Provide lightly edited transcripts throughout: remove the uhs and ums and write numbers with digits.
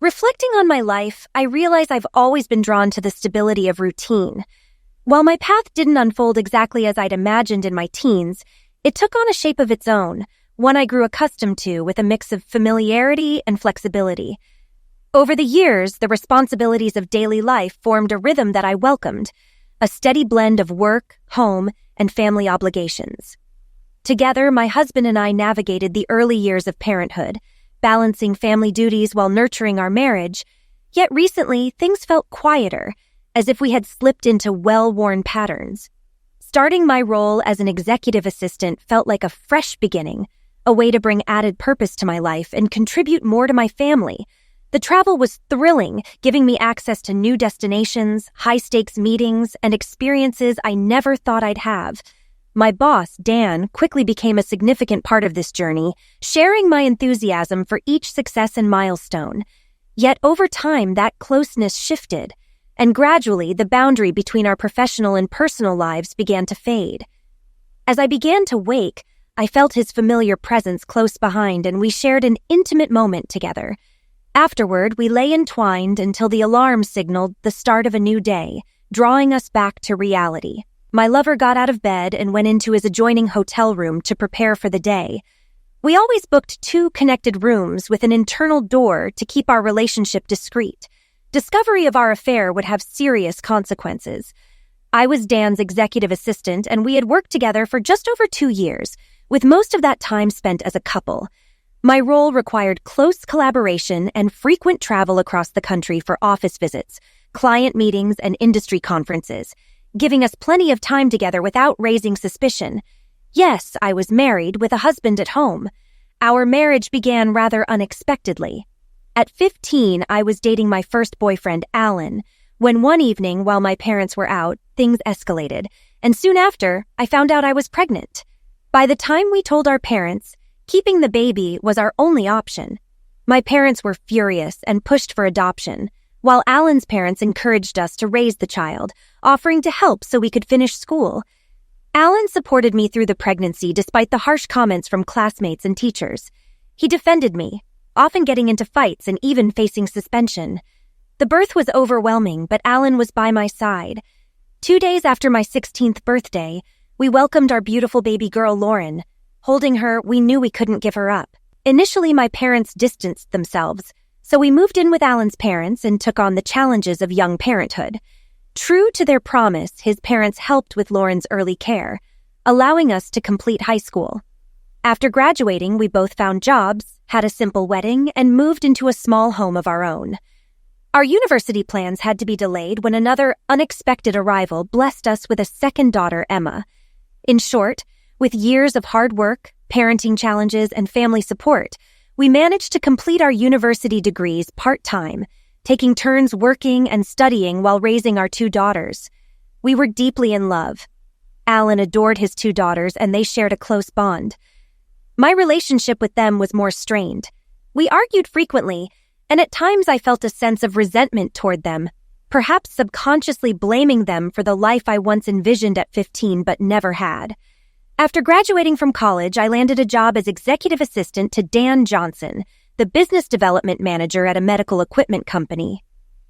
Reflecting on my life, I realize I've always been drawn to the stability of routine. While my path didn't unfold exactly as I'd imagined in my teens, it took on a shape of its own, one I grew accustomed to with a mix of familiarity and flexibility. Over the years, the responsibilities of daily life formed a rhythm that I welcomed, a steady blend of work, home, and family obligations. Together, my husband and I navigated the early years of parenthood, balancing family duties while nurturing our marriage, yet recently things felt quieter, as if we had slipped into well-worn patterns. Starting my role as an executive assistant felt like a fresh beginning, a way to bring added purpose to my life and contribute more to my family. The travel was thrilling, giving me access to new destinations, high-stakes meetings, and experiences I never thought I'd have. My boss, Dan, quickly became a significant part of this journey, sharing my enthusiasm for each success and milestone. Yet over time, that closeness shifted, and gradually the boundary between our professional and personal lives began to fade. As I began to wake, I felt his familiar presence close behind, and we shared an intimate moment together. Afterward, we lay entwined until the alarm signaled the start of a new day, drawing us back to reality. My lover got out of bed and went into his adjoining hotel room to prepare for the day. We always booked 2 connected rooms with an internal door to keep our relationship discreet. Discovery of our affair would have serious consequences. I was Dan's executive assistant, and we had worked together for just over 2 years, with most of that time spent as a couple. My role required close collaboration and frequent travel across the country for office visits, client meetings, and industry conferences, giving us plenty of time together without raising suspicion. Yes, I was married with a husband at home. Our marriage began rather unexpectedly. At 15, I was dating my first boyfriend, Alan, when one evening while my parents were out, things escalated, and soon after, I found out I was pregnant. By the time we told our parents, keeping the baby was our only option. My parents were furious and pushed for adoption, while Alan's parents encouraged us to raise the child, offering to help so we could finish school. Alan supported me through the pregnancy despite the harsh comments from classmates and teachers. He defended me, often getting into fights and even facing suspension. The birth was overwhelming, but Alan was by my side. 2 days after my 16th birthday, we welcomed our beautiful baby girl, Lauren. Holding her, we knew we couldn't give her up. Initially, my parents distanced themselves, so we moved in with Alan's parents and took on the challenges of young parenthood. True to their promise, his parents helped with Lauren's early care, allowing us to complete high school. After graduating, we both found jobs, had a simple wedding, and moved into a small home of our own. Our university plans had to be delayed when another unexpected arrival blessed us with a second daughter, Emma. In short, with years of hard work, parenting challenges, and family support, we managed to complete our university degrees part-time, taking turns working and studying while raising our 2 daughters. We were deeply in love. Alan adored his 2 daughters, and they shared a close bond. My relationship with them was more strained. We argued frequently, and at times I felt a sense of resentment toward them, perhaps subconsciously blaming them for the life I once envisioned at 15 but never had. After graduating from college, I landed a job as executive assistant to Dan Johnson, the business development manager at a medical equipment company.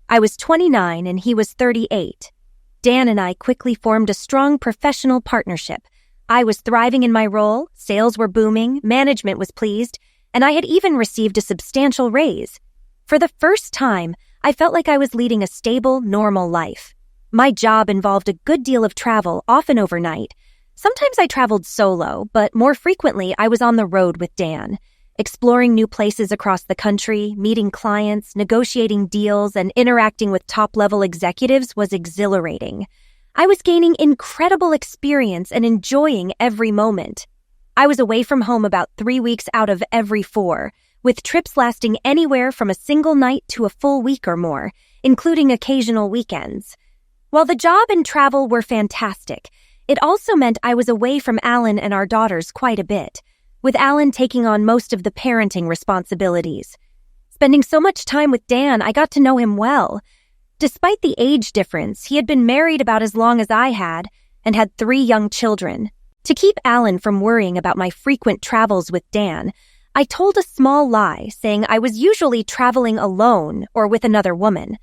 I was 29 and he was 38. Dan and I quickly formed a strong professional partnership. I was thriving in my role, sales were booming, management was pleased, and I had even received a substantial raise. For the first time, I felt like I was leading a stable, normal life. My job involved a good deal of travel, often overnight. Sometimes I traveled solo, but more frequently I was on the road with Dan, exploring new places across the country, meeting clients, negotiating deals, and interacting with top-level executives was exhilarating. I was gaining incredible experience and enjoying every moment. I was away from home about 3 weeks out of every 4, with trips lasting anywhere from a single night to a full week or more, including occasional weekends. While the job and travel were fantastic, it also meant I was away from Alan and our daughters quite a bit, with Alan taking on most of the parenting responsibilities. Spending so much time with Dan, I got to know him well. Despite the age difference, he had been married about as long as I had and had 3 young children. To keep Alan from worrying about my frequent travels with Dan, I told a small lie, saying I was usually traveling alone or with another woman.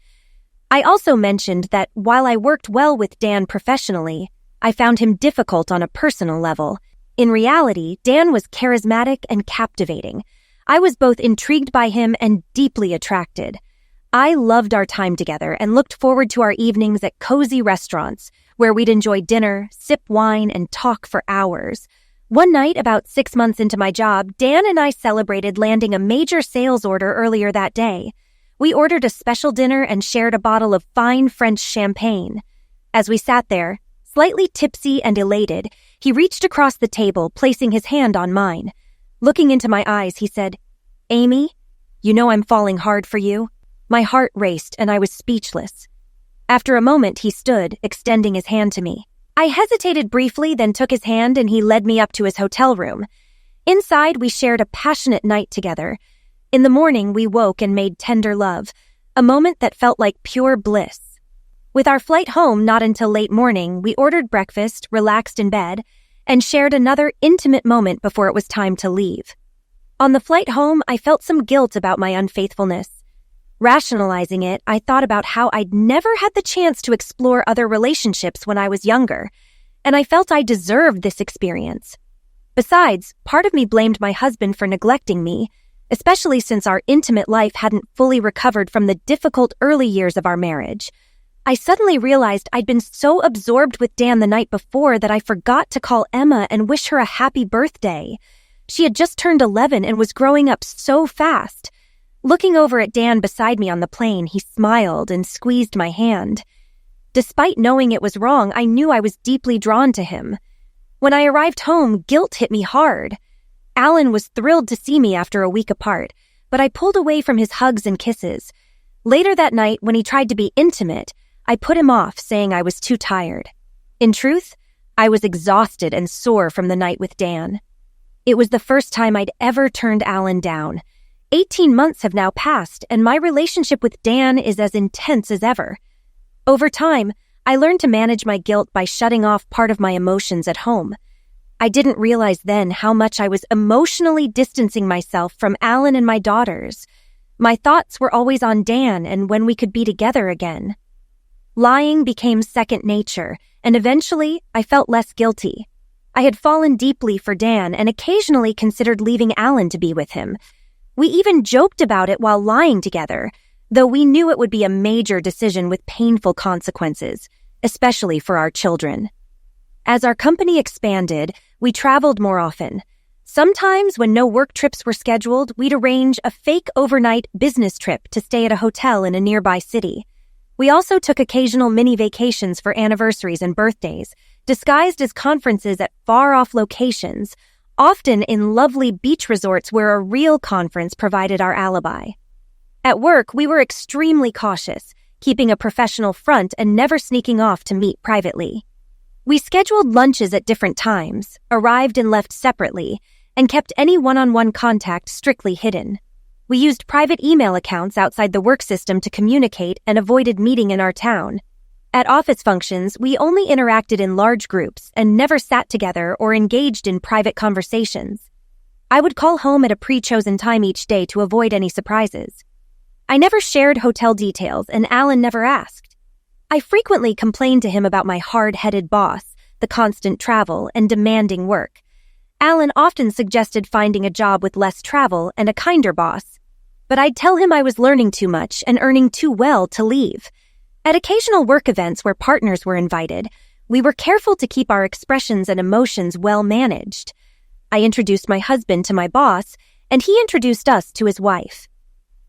I also mentioned that while I worked well with Dan professionally, I found him difficult on a personal level. In reality, Dan was charismatic and captivating. I was both intrigued by him and deeply attracted. I loved our time together and looked forward to our evenings at cozy restaurants where we'd enjoy dinner, sip wine, and talk for hours. One night, about 6 months into my job, Dan and I celebrated landing a major sales order earlier that day. We ordered a special dinner and shared a bottle of fine French champagne. As we sat there, slightly tipsy and elated, he reached across the table, placing his hand on mine. Looking into my eyes, he said, "Amy, you know I'm falling hard for you." My heart raced and I was speechless. After a moment, he stood, extending his hand to me. I hesitated briefly, then took his hand and he led me up to his hotel room. Inside, we shared a passionate night together. In the morning, we woke and made tender love, a moment that felt like pure bliss. With our flight home not until late morning, we ordered breakfast, relaxed in bed, and shared another intimate moment before it was time to leave. On the flight home, I felt some guilt about my unfaithfulness. Rationalizing it, I thought about how I'd never had the chance to explore other relationships when I was younger, and I felt I deserved this experience. Besides, part of me blamed my husband for neglecting me, especially since our intimate life hadn't fully recovered from the difficult early years of our marriage. I suddenly realized I'd been so absorbed with Dan the night before that I forgot to call Emma and wish her a happy birthday. She had just turned 11 and was growing up so fast. Looking over at Dan beside me on the plane, he smiled and squeezed my hand. Despite knowing it was wrong, I knew I was deeply drawn to him. When I arrived home, guilt hit me hard. Alan was thrilled to see me after a week apart, but I pulled away from his hugs and kisses. Later that night, when he tried to be intimate, I put him off, saying I was too tired. In truth, I was exhausted and sore from the night with Dan. It was the first time I'd ever turned Alan down. 18 months have now passed, and my relationship with Dan is as intense as ever. Over time, I learned to manage my guilt by shutting off part of my emotions at home. I didn't realize then how much I was emotionally distancing myself from Alan and my daughters. My thoughts were always on Dan and when we could be together again. Lying became second nature, and eventually I felt less guilty. I had fallen deeply for Dan and occasionally considered leaving Alan to be with him. We even joked about it while lying together, though we knew it would be a major decision with painful consequences, especially for our children. As our company expanded, we traveled more often. Sometimes, when no work trips were scheduled, we'd arrange a fake overnight business trip to stay at a hotel in a nearby city. We also took occasional mini vacations for anniversaries and birthdays, disguised as conferences at far-off locations, often in lovely beach resorts where a real conference provided our alibi. At work, we were extremely cautious, keeping a professional front and never sneaking off to meet privately. We scheduled lunches at different times, arrived and left separately, and kept any one-on-one contact strictly hidden. We used private email accounts outside the work system to communicate and avoided meeting in our town. At office functions, we only interacted in large groups and never sat together or engaged in private conversations. I would call home at a pre-chosen time each day to avoid any surprises. I never shared hotel details, and Alan never asked. I frequently complained to him about my hard-headed boss, the constant travel, and demanding work. Alan often suggested finding a job with less travel and a kinder boss, but I'd tell him I was learning too much and earning too well to leave. At occasional work events where partners were invited, we were careful to keep our expressions and emotions well managed. I introduced my husband to my boss, and he introduced us to his wife.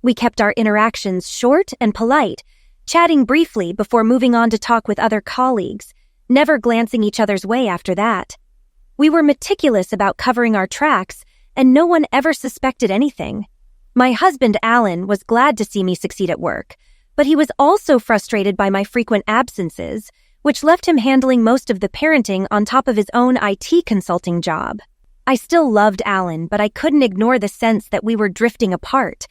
We kept our interactions short and polite, chatting briefly before moving on to talk with other colleagues, never glancing each other's way after that. We were meticulous about covering our tracks, and no one ever suspected anything. My husband, Alan, was glad to see me succeed at work, but he was also frustrated by my frequent absences, which left him handling most of the parenting on top of his own IT consulting job. I still loved Alan, but I couldn't ignore the sense that we were drifting apart.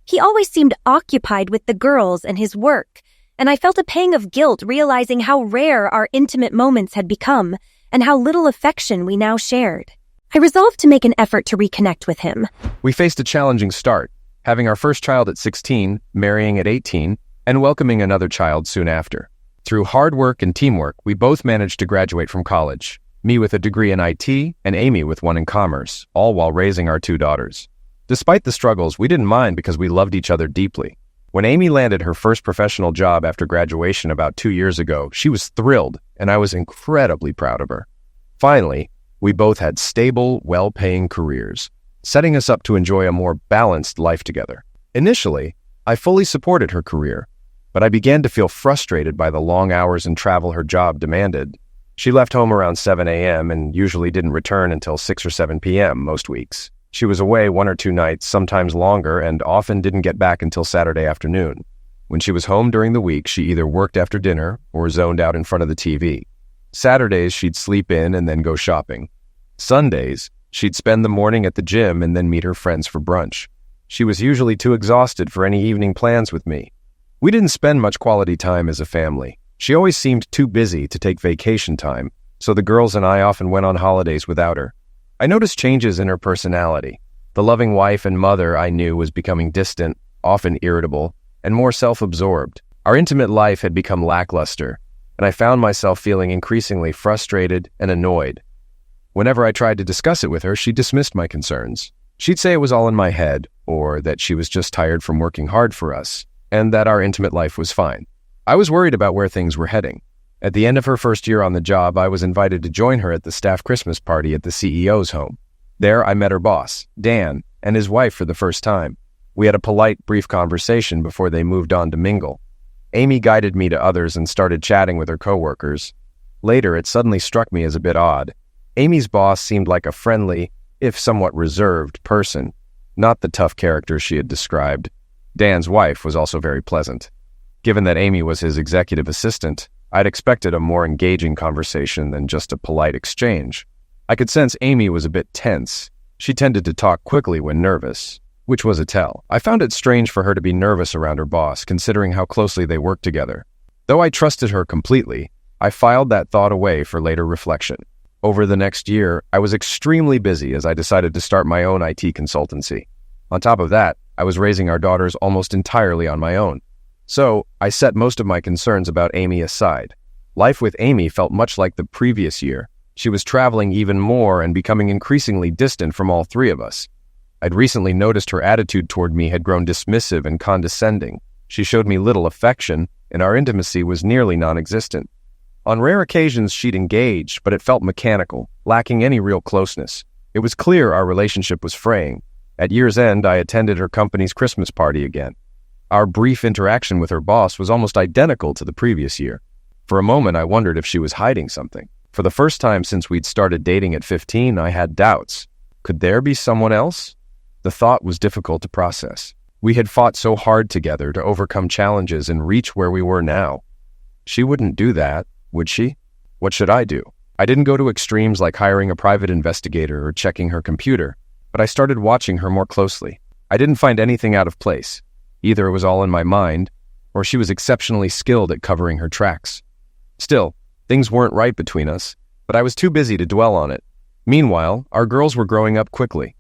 He always seemed occupied with the girls and his work, and I felt a pang of guilt realizing how rare our intimate moments had become and how little affection we now shared. I resolved to make an effort to reconnect with him. We faced a challenging start, having our first child at 16, marrying at 18, and welcoming another child soon after. Through hard work and teamwork, we both managed to graduate from college, me with a degree in IT and Amy with one in commerce, all while raising our 2 daughters. Despite the struggles, we didn't mind because we loved each other deeply. When Amy landed her first professional job after graduation about 2 years ago, she was thrilled, and I was incredibly proud of her. Finally, we both had stable, well-paying careers, setting us up to enjoy a more balanced life together. Initially, I fully supported her career, but I began to feel frustrated by the long hours and travel her job demanded. She left home around 7 a.m. and usually didn't return until 6 or 7 p.m. most weeks. She was away 1 or 2 nights, sometimes longer, and often didn't get back until Saturday afternoon. When she was home during the week, she either worked after dinner or zoned out in front of the TV. Saturdays, she'd sleep in and then go shopping. Sundays, she'd spend the morning at the gym and then meet her friends for brunch. She was usually too exhausted for any evening plans with me. We didn't spend much quality time as a family. She always seemed too busy to take vacation time, so the girls and I often went on holidays without her. I noticed changes in her personality. The loving wife and mother I knew was becoming distant, often irritable, and more self-absorbed. Our intimate life had become lackluster, and I found myself feeling increasingly frustrated and annoyed. Whenever I tried to discuss it with her, she dismissed my concerns. She'd say it was all in my head, or that she was just tired from working hard for us, and that our intimate life was fine. I was worried about where things were heading. At the end of her first year on the job, I was invited to join her at the staff Christmas party at the CEO's home. There, I met her boss, Dan, and his wife for the first time. We had a polite, brief conversation before they moved on to mingle. Amy guided me to others and started chatting with her coworkers. Later, it suddenly struck me as a bit odd. Amy's boss seemed like a friendly, if somewhat reserved, person, not the tough character she had described. Dan's wife was also very pleasant. Given that Amy was his executive assistant, I'd expected a more engaging conversation than just a polite exchange. I could sense Amy was a bit tense. She tended to talk quickly when nervous, which was a tell. I found it strange for her to be nervous around her boss, considering how closely they worked together. Though I trusted her completely, I filed that thought away for later reflection. Over the next year, I was extremely busy as I decided to start my own IT consultancy. On top of that, I was raising our daughters almost entirely on my own. So, I set most of my concerns about Amy aside. Life with Amy felt much like the previous year. She was traveling even more and becoming increasingly distant from all 3 of us. I'd recently noticed her attitude toward me had grown dismissive and condescending. She showed me little affection, and our intimacy was nearly non-existent. On rare occasions, she'd engage, but it felt mechanical, lacking any real closeness. It was clear our relationship was fraying. At year's end, I attended her company's Christmas party again. Our brief interaction with her boss was almost identical to the previous year. For a moment, I wondered if she was hiding something. For the first time since we'd started dating at 15, I had doubts. Could there be someone else? The thought was difficult to process. We had fought so hard together to overcome challenges and reach where we were now. She wouldn't do that, would she? What should I do? I didn't go to extremes like hiring a private investigator or checking her computer, but I started watching her more closely. I didn't find anything out of place. Either it was all in my mind, or she was exceptionally skilled at covering her tracks. Still, things weren't right between us, but I was too busy to dwell on it. Meanwhile, our girls were growing up quickly.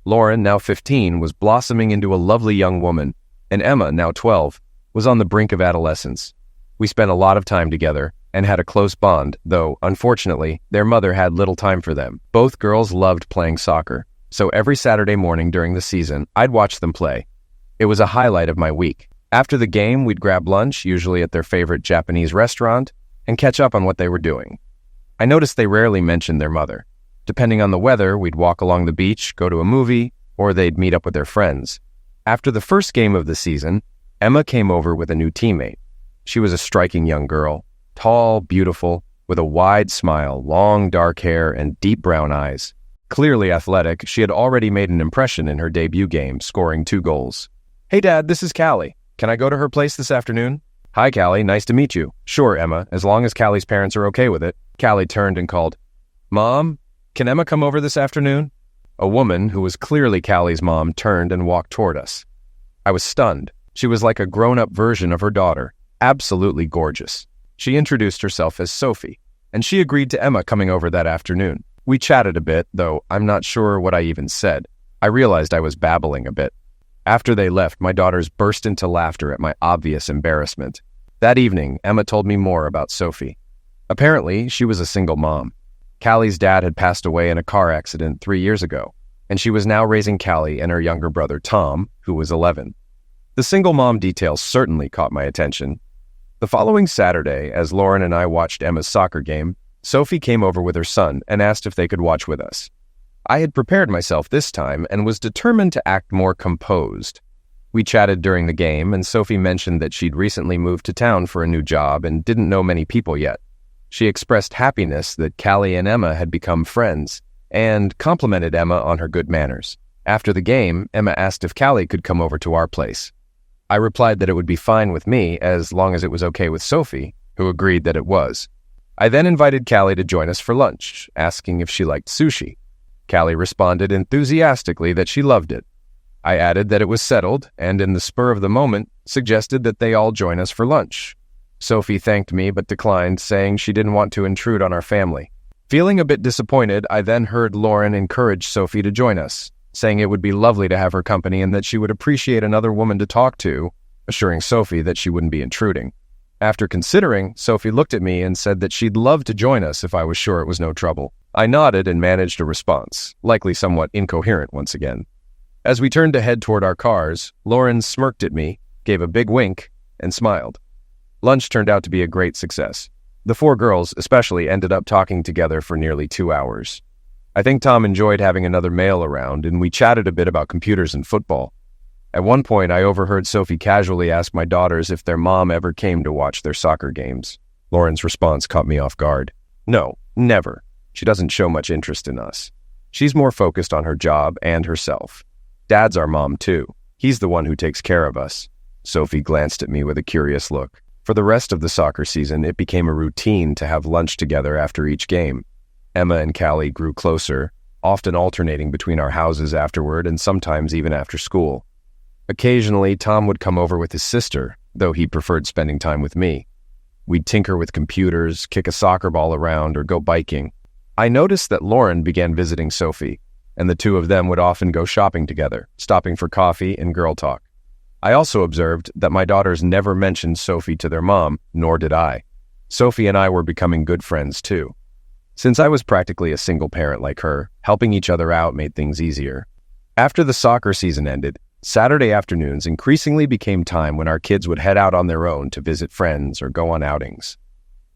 Lauren, now 15, was blossoming into a lovely young woman, and Emma, now 12, was on the brink of adolescence. We spent a lot of time together and had a close bond, though, unfortunately, their mother had little time for them. Both girls loved playing soccer, so every Saturday morning during the season, I'd watch them play. It was a highlight of my week. After the game, we'd grab lunch, usually at their favorite Japanese restaurant, and catch up on what they were doing. I noticed they rarely mentioned their mother. Depending on the weather, we'd walk along the beach, go to a movie, or they'd meet up with their friends. After the first game of the season, Emma came over with a new teammate. She was a striking young girl, tall, beautiful, with a wide smile, long dark hair, and deep brown eyes. Clearly athletic, she had already made an impression in her debut game, scoring 2 goals. "Hey Dad, this is Callie. Can I go to her place this afternoon?" "Hi Callie, nice to meet you." "Sure, Emma, as long as Callie's parents are okay with it." Callie turned and called, "Mom, can Emma come over this afternoon?" A woman, who was clearly Callie's mom, turned and walked toward us. I was stunned. She was like a grown-up version of her daughter, absolutely gorgeous. She introduced herself as Sophie, and she agreed to Emma coming over that afternoon. We chatted a bit, though I'm not sure what I even said. I realized I was babbling a bit. After they left, my daughters burst into laughter at my obvious embarrassment. That evening, Emma told me more about Sophie. Apparently, she was a single mom. Callie's dad had passed away in a car accident 3 years ago, and she was now raising Callie and her younger brother Tom, who was 11. The single mom details certainly caught my attention. The following Saturday, as Lauren and I watched Emma's soccer game, Sophie came over with her son and asked if they could watch with us. I had prepared myself this time and was determined to act more composed. We chatted during the game, and Sophie mentioned that she'd recently moved to town for a new job and didn't know many people yet. She expressed happiness that Callie and Emma had become friends, and complimented Emma on her good manners. After the game, Emma asked if Callie could come over to our place. I replied that it would be fine with me as long as it was okay with Sophie, who agreed that it was. I then invited Callie to join us for lunch, asking if she liked sushi. Callie responded enthusiastically that she loved it. I added that it was settled, and in the spur of the moment, suggested that they all join us for lunch. Sophie thanked me but declined, saying she didn't want to intrude on our family. Feeling a bit disappointed, I then heard Lauren encourage Sophie to join us, saying it would be lovely to have her company and that she would appreciate another woman to talk to, assuring Sophie that she wouldn't be intruding. After considering, Sophie looked at me and said that she'd love to join us if I was sure it was no trouble. I nodded and managed a response, likely somewhat incoherent once again. As we turned to head toward our cars, Lauren smirked at me, gave a big wink, and smiled. Lunch turned out to be a great success. The 4 girls especially ended up talking together for nearly 2 hours. I think Tom enjoyed having another male around, and we chatted a bit about computers and football. At one point, I overheard Sophie casually ask my daughters if their mom ever came to watch their soccer games. Lauren's response caught me off guard. No, never. She doesn't show much interest in us. She's more focused on her job and herself. Dad's our mom, too. He's the one who takes care of us. Sophie glanced at me with a curious look. For the rest of the soccer season, it became a routine to have lunch together after each game. Emma and Callie grew closer, often alternating between our houses afterward and sometimes even after school. Occasionally, Tom would come over with his sister, though he preferred spending time with me. We'd tinker with computers, kick a soccer ball around, or go biking. I noticed that Lauren began visiting Sophie, and the two of them would often go shopping together, stopping for coffee and girl talk. I also observed that my daughters never mentioned Sophie to their mom, nor did I. Sophie and I were becoming good friends, too. Since I was practically a single parent like her, helping each other out made things easier. After the soccer season ended, Saturday afternoons increasingly became time when our kids would head out on their own to visit friends or go on outings.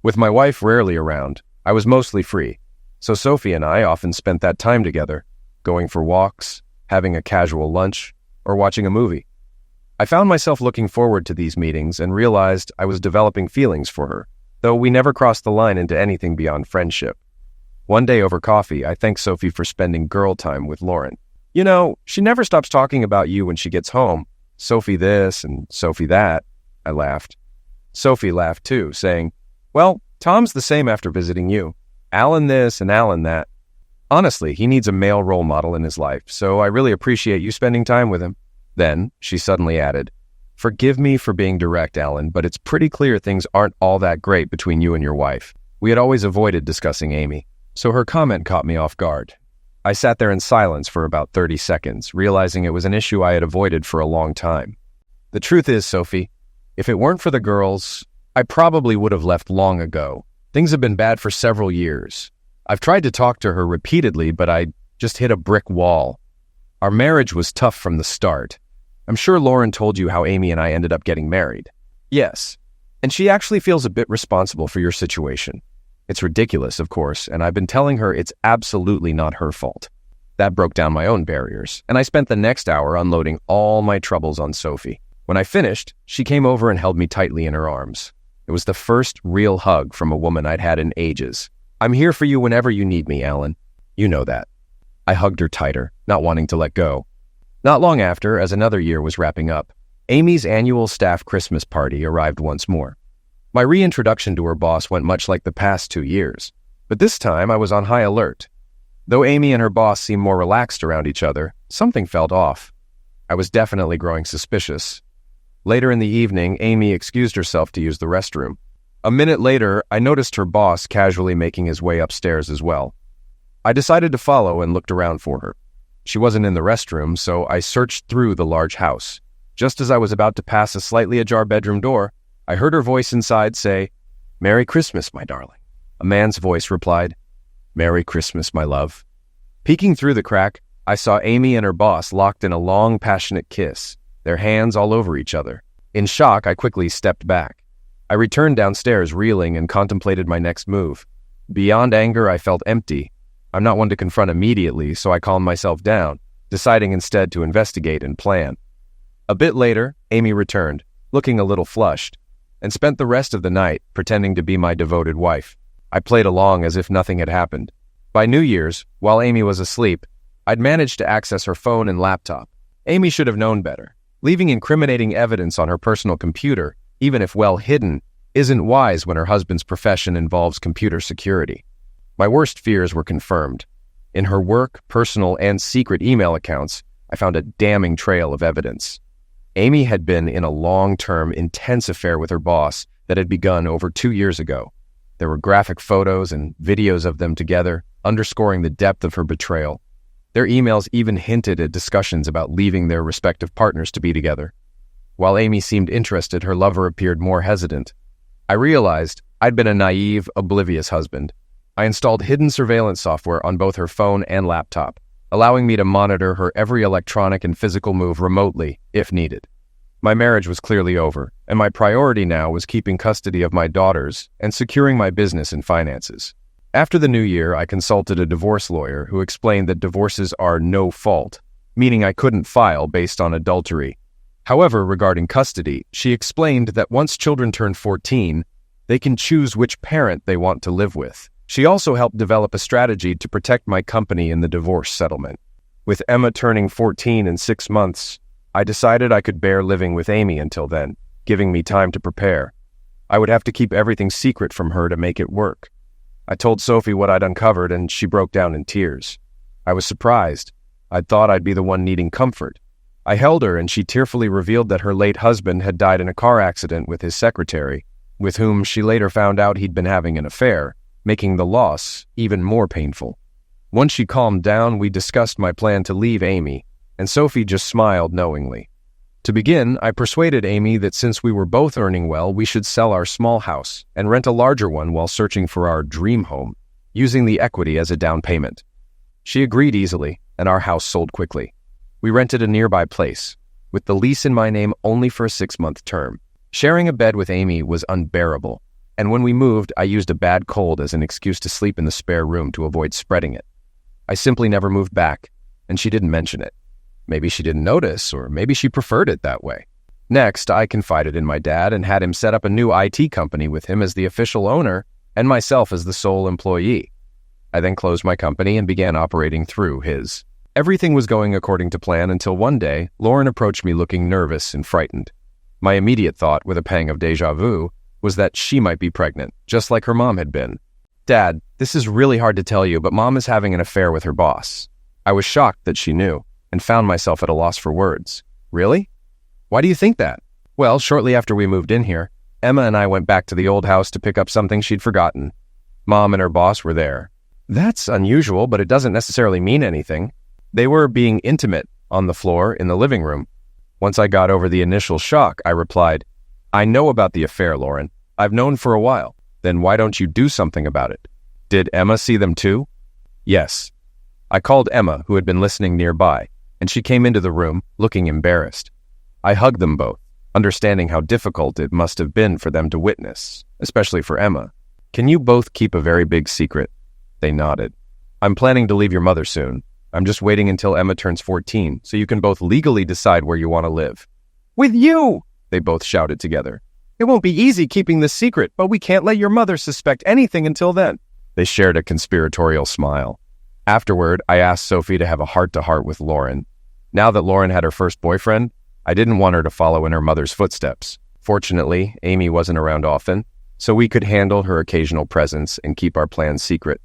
With my wife rarely around, I was mostly free, so Sophie and I often spent that time together, going for walks, having a casual lunch, or watching a movie. I found myself looking forward to these meetings and realized I was developing feelings for her, though we never crossed the line into anything beyond friendship. One day over coffee, I thanked Sophie for spending girl time with Lauren. You know, she never stops talking about you when she gets home. Sophie this and Sophie that, I laughed. Sophie laughed too, saying, well, Tom's the same after visiting you. Alan this and Alan that. Honestly, he needs a male role model in his life, so I really appreciate you spending time with him. Then, she suddenly added, forgive me for being direct, Alan, but it's pretty clear things aren't all that great between you and your wife. We had always avoided discussing Amy, so her comment caught me off guard. I sat there in silence for about 30 seconds, realizing it was an issue I had avoided for a long time. The truth is, Sophie, if it weren't for the girls, I probably would have left long ago. Things have been bad for several years. I've tried to talk to her repeatedly, but I just hit a brick wall. Our marriage was tough from the start. I'm sure Lauren told you how Amy and I ended up getting married. Yes, and she actually feels a bit responsible for your situation. It's ridiculous, of course, and I've been telling her it's absolutely not her fault. That broke down my own barriers, and I spent the next hour unloading all my troubles on Sophie. When I finished, she came over and held me tightly in her arms. It was the first real hug from a woman I'd had in ages. I'm here for you whenever you need me, Alan. You know that. I hugged her tighter, not wanting to let go. Not long after, as another year was wrapping up, Amy's annual staff Christmas party arrived once more. My reintroduction to her boss went much like the past 2 years, but this time I was on high alert. Though Amy and her boss seemed more relaxed around each other, something felt off. I was definitely growing suspicious. Later in the evening, Amy excused herself to use the restroom. A minute later, I noticed her boss casually making his way upstairs as well. I decided to follow and looked around for her. She wasn't in the restroom, so I searched through the large house. Just as I was about to pass a slightly ajar bedroom door, I heard her voice inside say, "Merry Christmas, my darling." A man's voice replied, "Merry Christmas, my love." Peeking through the crack, I saw Amy and her boss locked in a long, passionate kiss, their hands all over each other. In shock, I quickly stepped back. I returned downstairs reeling and contemplated my next move. Beyond anger, I felt empty. I'm not one to confront immediately, so I calmed myself down, deciding instead to investigate and plan. A bit later, Amy returned, looking a little flushed, and spent the rest of the night pretending to be my devoted wife. I played along as if nothing had happened. By New Year's, while Amy was asleep, I'd managed to access her phone and laptop. Amy should have known better. Leaving incriminating evidence on her personal computer, even if well hidden, isn't wise when her husband's profession involves computer security. My worst fears were confirmed. In her work, personal, and secret email accounts, I found a damning trail of evidence. Amy had been in a long-term, intense affair with her boss that had begun over 2 years ago. There were graphic photos and videos of them together, underscoring the depth of her betrayal. Their emails even hinted at discussions about leaving their respective partners to be together. While Amy seemed interested, her lover appeared more hesitant. I realized I'd been a naive, oblivious husband. I installed hidden surveillance software on both her phone and laptop, allowing me to monitor her every electronic and physical move remotely, if needed. My marriage was clearly over, and my priority now was keeping custody of my daughters and securing my business and finances. After the new year, I consulted a divorce lawyer who explained that divorces are no fault, meaning I couldn't file based on adultery. However, regarding custody, she explained that once children turn 14, they can choose which parent they want to live with. She also helped develop a strategy to protect my company in the divorce settlement. With Emma turning 14 in 6 months, I decided I could bear living with Amy until then, giving me time to prepare. I would have to keep everything secret from her to make it work. I told Sophie what I'd uncovered, and she broke down in tears. I was surprised. I'd thought I'd be the one needing comfort. I held her, and she tearfully revealed that her late husband had died in a car accident with his secretary, with whom she later found out he'd been having an affair, making the loss even more painful. Once she calmed down, we discussed my plan to leave Amy, and Sophie just smiled knowingly. To begin, I persuaded Amy that since we were both earning well, we should sell our small house and rent a larger one while searching for our dream home, using the equity as a down payment. She agreed easily, and our house sold quickly. We rented a nearby place, with the lease in my name only for a 6-month term. Sharing a bed with Amy was unbearable, and when we moved, I used a bad cold as an excuse to sleep in the spare room to avoid spreading it. I simply never moved back, and she didn't mention it. Maybe she didn't notice, or maybe she preferred it that way. Next, I confided in my dad and had him set up a new IT company with him as the official owner and myself as the sole employee. I then closed my company and began operating through his. Everything was going according to plan until one day, Lauren approached me looking nervous and frightened. My immediate thought, with a pang of déjà vu, was that she might be pregnant, just like her mom had been. "Dad, this is really hard to tell you, but Mom is having an affair with her boss." I was shocked that she knew, and found myself at a loss for words. "Really? Why do you think that?" "Well, shortly after we moved in here, Emma and I went back to the old house to pick up something she'd forgotten. Mom and her boss were there." "That's unusual, but it doesn't necessarily mean anything." "They were being intimate on the floor in the living room." Once I got over the initial shock, I replied, "I know about the affair, Lauren. I've known for a while. Then why don't you do something about it?" "Did Emma see them too?" "Yes." I called Emma, who had been listening nearby, and she came into the room, looking embarrassed. I hugged them both, understanding how difficult it must have been for them to witness, especially for Emma. "Can you both keep a very big secret?" They nodded. "I'm planning to leave your mother soon. I'm just waiting until Emma turns 14, so you can both legally decide where you want to live." "With you!" they both shouted together. "It won't be easy keeping this secret, but we can't let your mother suspect anything until then." They shared a conspiratorial smile. Afterward, I asked Sophie to have a heart-to-heart with Lauren. Now that Lauren had her first boyfriend, I didn't want her to follow in her mother's footsteps. Fortunately, Amy wasn't around often, so we could handle her occasional presence and keep our plans secret.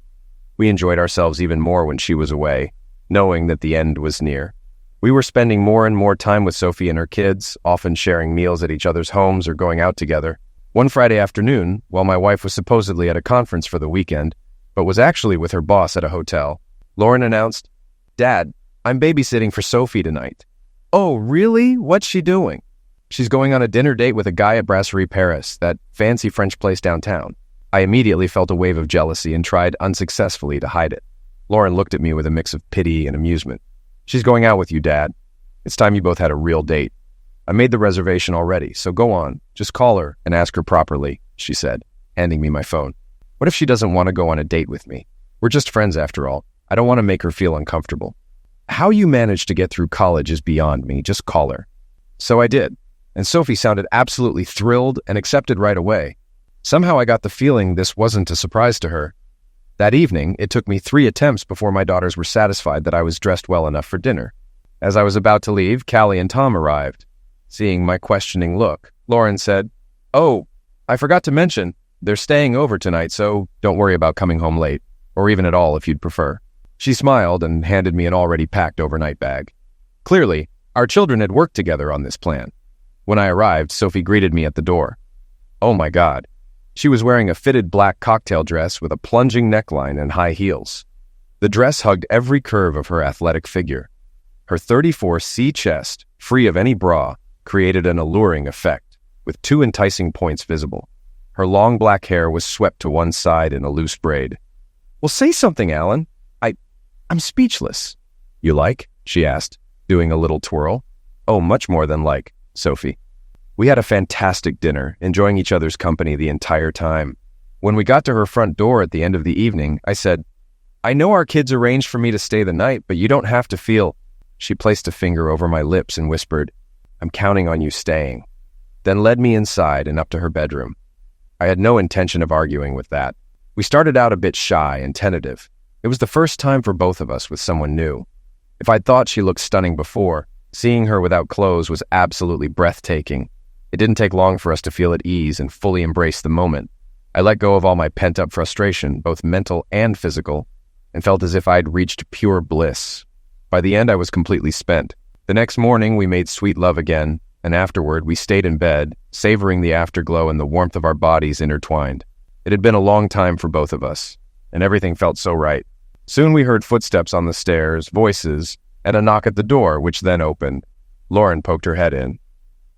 We enjoyed ourselves even more when she was away, knowing that the end was near. We were spending more and more time with Sophie and her kids, often sharing meals at each other's homes or going out together. One Friday afternoon, while my wife was supposedly at a conference for the weekend, but was actually with her boss at a hotel, Lauren announced, "Dad, I'm babysitting for Sophie tonight." "Oh, really? What's she doing?" "She's going on a dinner date with a guy at Brasserie Paris, that fancy French place downtown." I immediately felt a wave of jealousy and tried unsuccessfully to hide it. Lauren looked at me with a mix of pity and amusement. "She's going out with you, Dad. It's time you both had a real date. I made the reservation already, so go on. Just call her and ask her properly," she said, handing me my phone. "What if she doesn't want to go on a date with me? We're just friends after all. I don't want to make her feel uncomfortable." "How you managed to get through college is beyond me. Just call her." So I did, and Sophie sounded absolutely thrilled and accepted right away. Somehow I got the feeling this wasn't a surprise to her. That evening, it took me 3 attempts before my daughters were satisfied that I was dressed well enough for dinner. As I was about to leave, Callie and Tom arrived. Seeing my questioning look, Lauren said, "Oh, I forgot to mention, they're staying over tonight, so don't worry about coming home late, or even at all if you'd prefer." She smiled and handed me an already packed overnight bag. Clearly, our children had worked together on this plan. When I arrived, Sophie greeted me at the door. Oh my God. She was wearing a fitted black cocktail dress with a plunging neckline and high heels. The dress hugged every curve of her athletic figure. Her 34C chest, free of any bra, created an alluring effect, with 2 enticing points visible. Her long black hair was swept to one side in a loose braid. "Well, say something, Alan. I'm speechless." "You like?" she asked, doing a little twirl. "Oh, much more than like, Sophie." We had a fantastic dinner, enjoying each other's company the entire time. When we got to her front door at the end of the evening, I said, "I know our kids arranged for me to stay the night, but you don't have to feel..." She placed a finger over my lips and whispered, "I'm counting on you staying," then led me inside and up to her bedroom. I had no intention of arguing with that. We started out a bit shy and tentative. It was the first time for both of us with someone new. If I'd thought she looked stunning before, seeing her without clothes was absolutely breathtaking. It didn't take long for us to feel at ease and fully embrace the moment. I let go of all my pent-up frustration, both mental and physical, and felt as if I'd reached pure bliss. By the end, I was completely spent. The next morning, we made sweet love again, and afterward, we stayed in bed, savoring the afterglow and the warmth of our bodies intertwined. It had been a long time for both of us, and everything felt so right. Soon we heard footsteps on the stairs, voices, and a knock at the door, which then opened. Lauren poked her head in.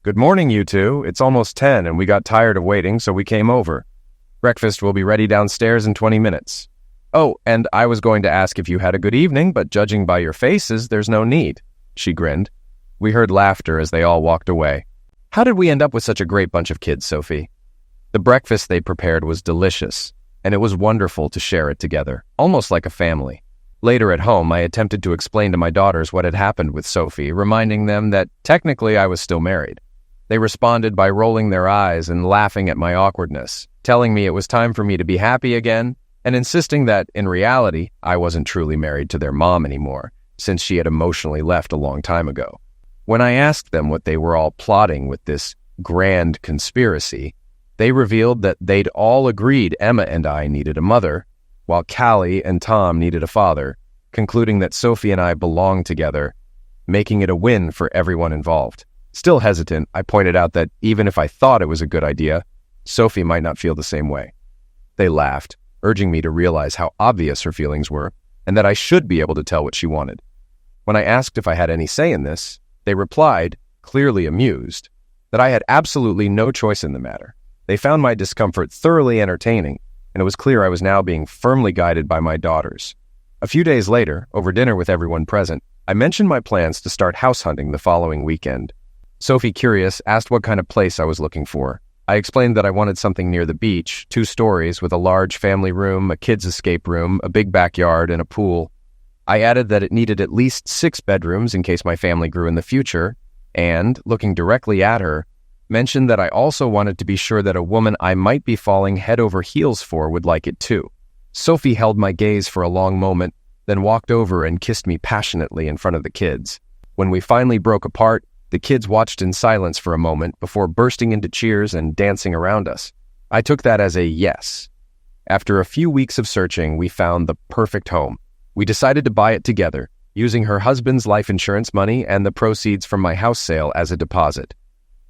"Good morning, you two. It's almost 10, and we got tired of waiting, so we came over. Breakfast will be ready downstairs in 20 minutes. Oh, and I was going to ask if you had a good evening, but judging by your faces, there's no need." She grinned. We heard laughter as they all walked away. "How did we end up with such a great bunch of kids, Sophie?" The breakfast they prepared was delicious, and it was wonderful to share it together, almost like a family. Later at home, I attempted to explain to my daughters what had happened with Sophie, reminding them that technically I was still married. They responded by rolling their eyes and laughing at my awkwardness, telling me it was time for me to be happy again, and insisting that, in reality, I wasn't truly married to their mom anymore, since she had emotionally left a long time ago. When I asked them what they were all plotting with this grand conspiracy, they revealed that they'd all agreed Emma and I needed a mother, while Callie and Tom needed a father, concluding that Sophie and I belonged together, making it a win for everyone involved. Still hesitant, I pointed out that even if I thought it was a good idea, Sophie might not feel the same way. They laughed, urging me to realize how obvious her feelings were, and that I should be able to tell what she wanted. When I asked if I had any say in this, they replied, clearly amused, that I had absolutely no choice in the matter. They found my discomfort thoroughly entertaining, and it was clear I was now being firmly guided by my daughters. A few days later, over dinner with everyone present, I mentioned my plans to start house hunting the following weekend. Sophie, curious, asked what kind of place I was looking for. I explained that I wanted something near the beach, 2 stories with a large family room, a kids' escape room, a big backyard, and a pool. I added that it needed at least 6 bedrooms in case my family grew in the future, and, looking directly at her, mentioned that I also wanted to be sure that a woman I might be falling head over heels for would like it too. Sophie held my gaze for a long moment, then walked over and kissed me passionately in front of the kids. When we finally broke apart, the kids watched in silence for a moment before bursting into cheers and dancing around us. I took that as a yes. After a few weeks of searching, we found the perfect home. We decided to buy it together, using her husband's life insurance money and the proceeds from my house sale as a deposit.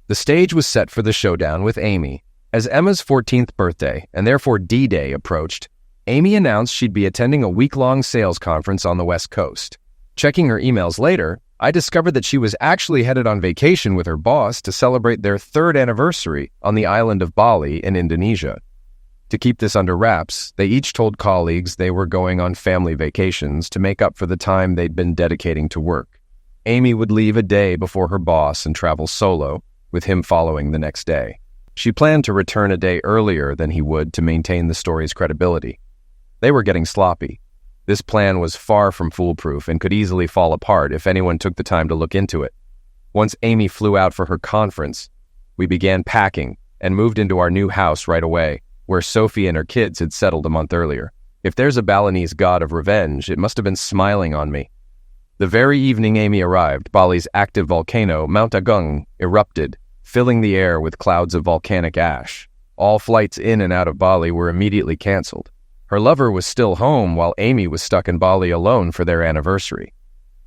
The stage was set for the showdown with Amy. As Emma's 14th birthday, and therefore D-Day, approached, Amy announced she'd be attending a week-long sales conference on the West Coast. Checking her emails later, I discovered that she was actually headed on vacation with her boss to celebrate their 3rd anniversary on the island of Bali in Indonesia. To keep this under wraps, they each told colleagues they were going on family vacations to make up for the time they'd been dedicating to work. Amy would leave a day before her boss and travel solo, with him following the next day. She planned to return a day earlier than he would to maintain the story's credibility. They were getting sloppy. This plan was far from foolproof and could easily fall apart if anyone took the time to look into it. Once Amy flew out for her conference, we began packing and moved into our new house right away, where Sophie and her kids had settled a month earlier. If there's a Balinese god of revenge, it must have been smiling on me. The very evening Amy arrived, Bali's active volcano, Mount Agung, erupted, filling the air with clouds of volcanic ash. All flights in and out of Bali were immediately canceled. Her lover was still home while Amy was stuck in Bali alone for their anniversary.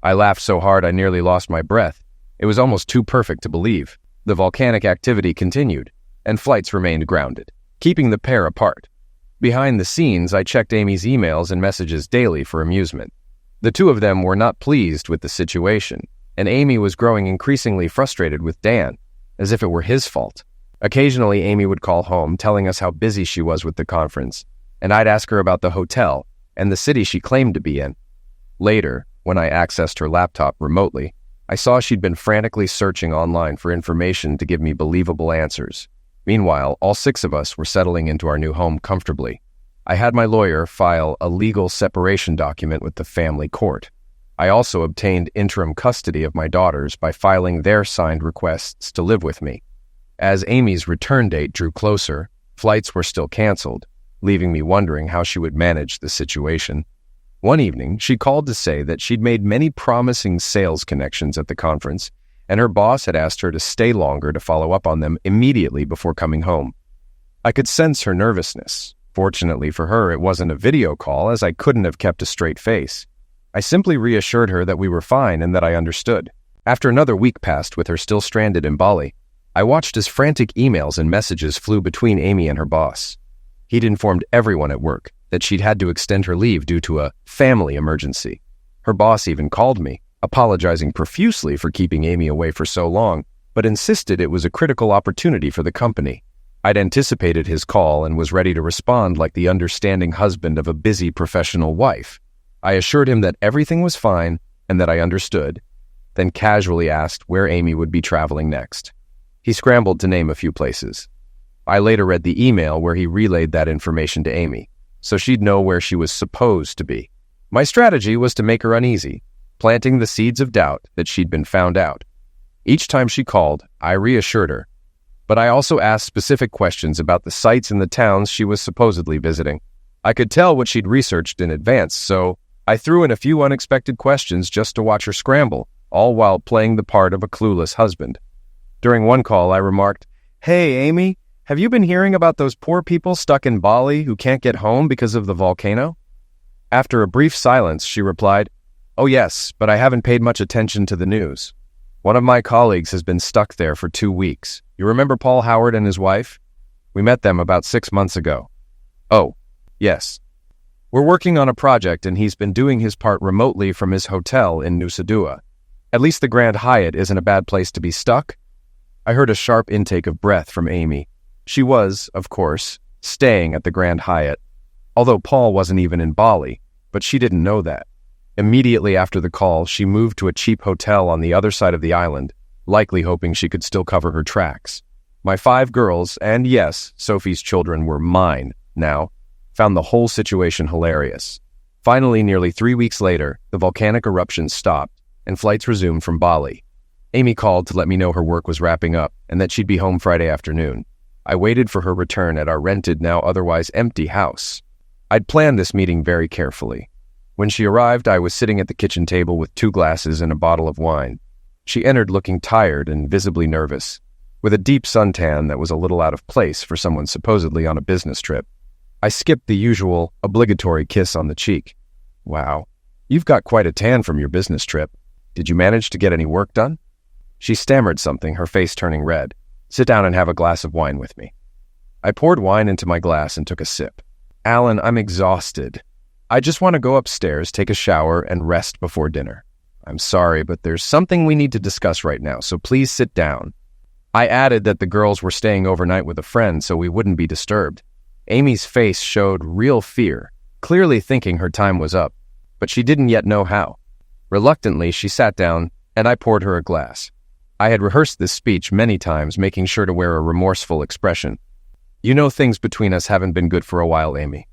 I laughed so hard I nearly lost my breath. It was almost too perfect to believe. The volcanic activity continued, and flights remained grounded, keeping the pair apart. Behind the scenes, I checked Amy's emails and messages daily for amusement. The two of them were not pleased with the situation, and Amy was growing increasingly frustrated with Dan, as if it were his fault. Occasionally, Amy would call home, telling us how busy she was with the conference, and I'd ask her about the hotel and the city she claimed to be in. Later, when I accessed her laptop remotely, I saw she'd been frantically searching online for information to give me believable answers. Meanwhile, all 6 of us were settling into our new home comfortably. I had my lawyer file a legal separation document with the family court. I also obtained interim custody of my daughters by filing their signed requests to live with me. As Amy's return date drew closer, flights were still canceled, leaving me wondering how she would manage the situation. One evening, she called to say that she'd made many promising sales connections at the conference, and her boss had asked her to stay longer to follow up on them immediately before coming home. I could sense her nervousness. Fortunately for her, it wasn't a video call, as I couldn't have kept a straight face. I simply reassured her that we were fine and that I understood. After another week passed with her still stranded in Bali, I watched as frantic emails and messages flew between Amy and her boss. He'd informed everyone at work that she'd had to extend her leave due to a family emergency. Her boss even called me, apologizing profusely for keeping Amy away for so long, but insisted it was a critical opportunity for the company. I'd anticipated his call and was ready to respond like the understanding husband of a busy professional wife. I assured him that everything was fine and that I understood, then casually asked where Amy would be traveling next. He scrambled to name a few places. I later read the email where he relayed that information to Amy, so she'd know where she was supposed to be. My strategy was to make her uneasy, planting the seeds of doubt that she'd been found out. Each time she called, I reassured her, but I also asked specific questions about the sites and the towns she was supposedly visiting. I could tell what she'd researched in advance, so I threw in a few unexpected questions just to watch her scramble, all while playing the part of a clueless husband. During one call, I remarked, "Hey, Amy, have you been hearing about those poor people stuck in Bali who can't get home because of the volcano?" After a brief silence, she replied, "Oh yes, but I haven't paid much attention to the news. One of my colleagues has been stuck there for 2 weeks. You remember Paul Howard and his wife? We met them about 6 months ago." "Oh, yes. We're working on a project and he's been doing his part remotely from his hotel in Nusa Dua. At least the Grand Hyatt isn't a bad place to be stuck." I heard a sharp intake of breath from Amy. She was, of course, staying at the Grand Hyatt, although Paul wasn't even in Bali, but she didn't know that. Immediately after the call, she moved to a cheap hotel on the other side of the island, likely hoping she could still cover her tracks. My 5 girls, and yes, Sophie's children were mine now, found the whole situation hilarious. Finally, nearly 3 weeks later, the volcanic eruption stopped, and flights resumed from Bali. Amy called to let me know her work was wrapping up and that she'd be home Friday afternoon. I waited for her return at our rented, now otherwise empty house. I'd planned this meeting very carefully. When she arrived, I was sitting at the kitchen table with 2 glasses and a bottle of wine. She entered looking tired and visibly nervous, with a deep suntan that was a little out of place for someone supposedly on a business trip. I skipped the usual, obligatory kiss on the cheek. "Wow, you've got quite a tan from your business trip. Did you manage to get any work done?" She stammered something, her face turning red. "Sit down and have a glass of wine with me." I poured wine into my glass and took a sip. Alan, I'm exhausted. I just want to go upstairs, take a shower, and rest before dinner. I'm sorry, but there's something we need to discuss right now, so please sit down. I added that the girls were staying overnight with a friend so we wouldn't be disturbed. Amy's face showed real fear, clearly thinking her time was up, but she didn't yet know how. Reluctantly, she sat down, and I poured her a glass. I had rehearsed this speech many times, making sure to wear a remorseful expression. You know things between us haven't been good for a while, Amy.